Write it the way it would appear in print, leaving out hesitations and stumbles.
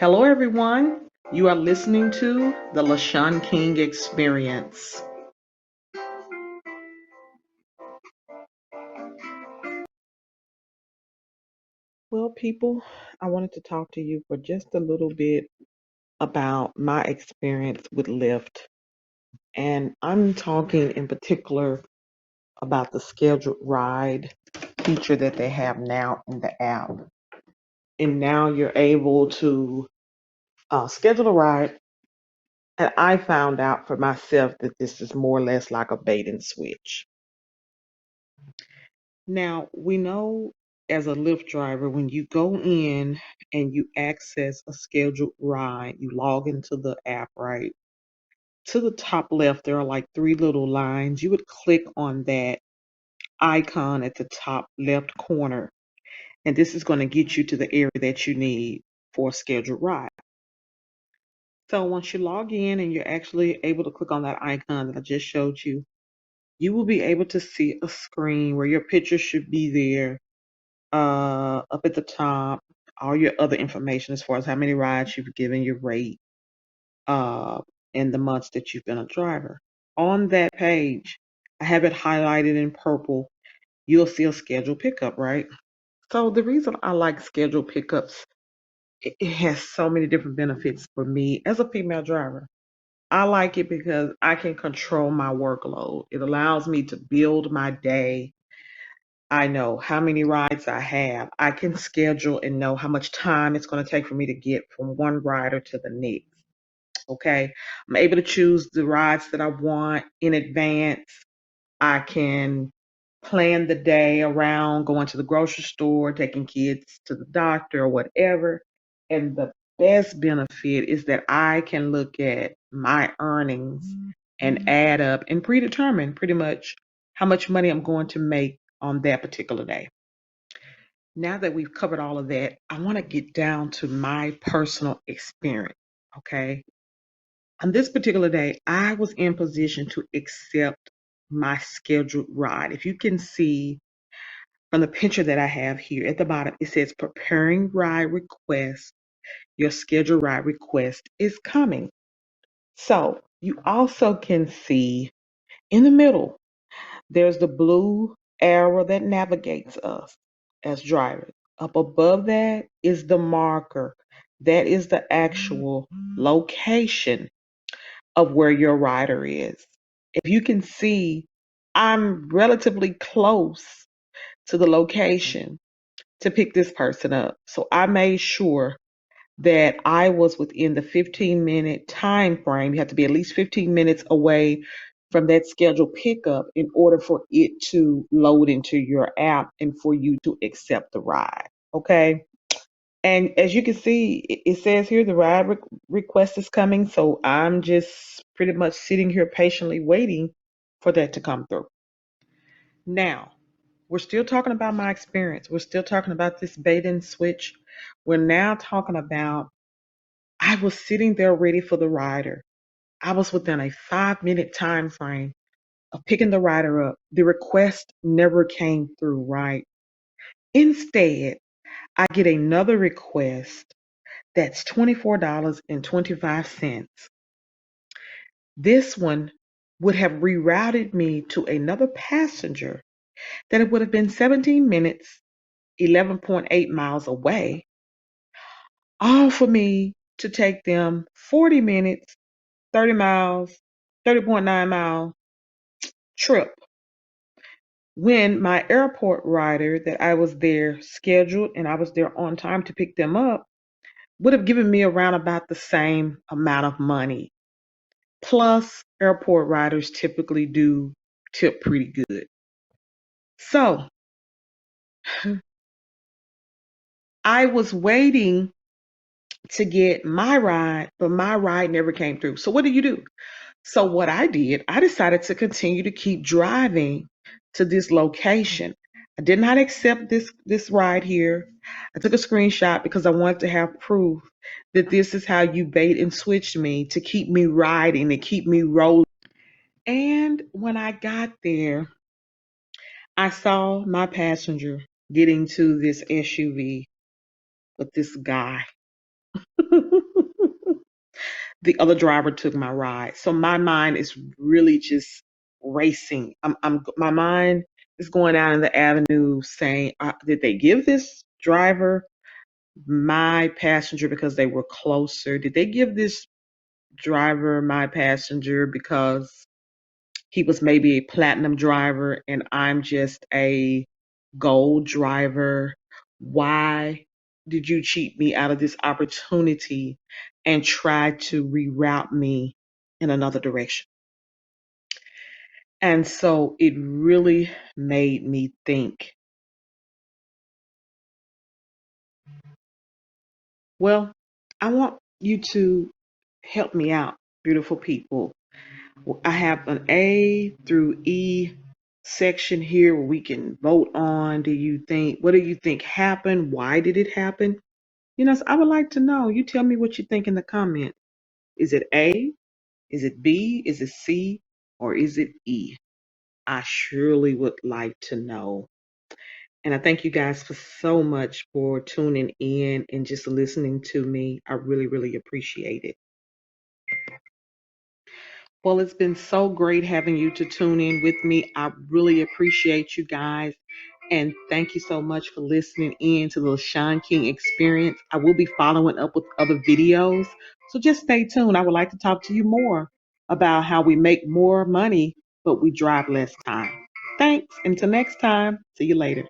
Hello, everyone. You are listening to the Lashaun King Experience. Well, people, I wanted to talk to you for just a little bit about my experience with Lyft. And I'm talking in particular about the scheduled ride feature that they have now in the app. And now you're able to schedule a ride. And I found out for myself that this is more or less like a bait and switch. Now, we know as a Lyft driver, when you go in and you access a scheduled ride, you log into the app, right? To the top left, there are like three little lines. You would click on that icon at the top left corner, and this is going to get you to the area that you need for a scheduled ride. So once you log in and you're actually able to click on that icon that I just showed you, you will be able to see a screen where your picture should be there up at the top, all your other information as far as how many rides you've given, your rate, uh, and the months that you've been a driver. On that page, I have it highlighted in purple. You'll see a scheduled pickup, right? So the reason I like scheduled pickups, it has so many different benefits for me as a female driver. I like it because I can control my workload. It allows me to build my day. I know how many rides I have. I can schedule and know how much time it's going to take for me to get from one rider to the next. Okay. I'm able to choose the rides that I want in advance. I can plan the day around going to the grocery store, taking kids to the doctor or whatever. And the best benefit is that I can look at my earnings and add up and predetermine pretty much how much money I'm going to make on that particular day. Now that we've covered all of that, I want to get down to my personal experience. Okay. On this particular day, I was in position to accept my scheduled ride. If you can see from the picture that I have here at the bottom, it says preparing ride request. Your scheduled ride request is coming. So you also can see in the middle, there's the blue arrow that navigates us as drivers. Up above that is the marker. That is the actual location of where your rider is. If you can see, I'm relatively close to the location to pick this person up. So I made sure that I was within the 15-minute time frame. You have to be at least 15 minutes away from that scheduled pickup in order for it to load into your app and for you to accept the ride. Okay. And as you can see, it says here the ride request is coming. So I'm just pretty much sitting here patiently waiting for that to come through. Now, we're still talking about my experience. We're still talking about this bait and switch. We're now talking about I was sitting there ready for the rider. I was within a 5 minute time frame of picking the rider up. The request never came through, right? Instead, I get another request that's $24.25. This one would have rerouted me to another passenger that it would have been 17 minutes, 11.8 miles away, all for me to take them 40 minutes, 30 miles, 30.9 mile trip. When my airport rider that I was there scheduled and I was there on time to pick them up would have given me around about the same amount of money. Plus, airport riders typically do tip pretty good. So I was waiting to get my ride, but my ride never came through. So what do? So what I did, I decided to continue to keep driving to this location. I did not accept this ride here. I took a screenshot because I wanted to have proof that this is how you bait and switched me to keep me riding, to keep me rolling. And when I got there, I saw my passenger getting to this SUV with this guy. the other driver took my ride. So my mind is really just racing. My mind is going out in the avenue saying, did they give this driver my passenger because they were closer? Did they give this driver my passenger because he was maybe a platinum driver and I'm just a gold driver? Why did you cheat me out of this opportunity and try to reroute me in another direction? And so it really made me think, well, I want you to help me out, beautiful people. I have an A through E section here where we can vote on. What do you think happened? Why did it happen? So I would like to know. You tell me what you think in the comment. Is it A? Is it B? Is it C? Or is it E? I surely would like to know. And I thank you guys for so much for tuning in and just listening to me. I really, really appreciate it. Well, it's been so great having you to tune in with me. I really appreciate you guys. And thank you so much for listening in to the Lashaun King experience. I will be following up with other videos. So just stay tuned. I would like to talk to you more about how we make more money, but we drive less time. Thanks. Until next time. See you later.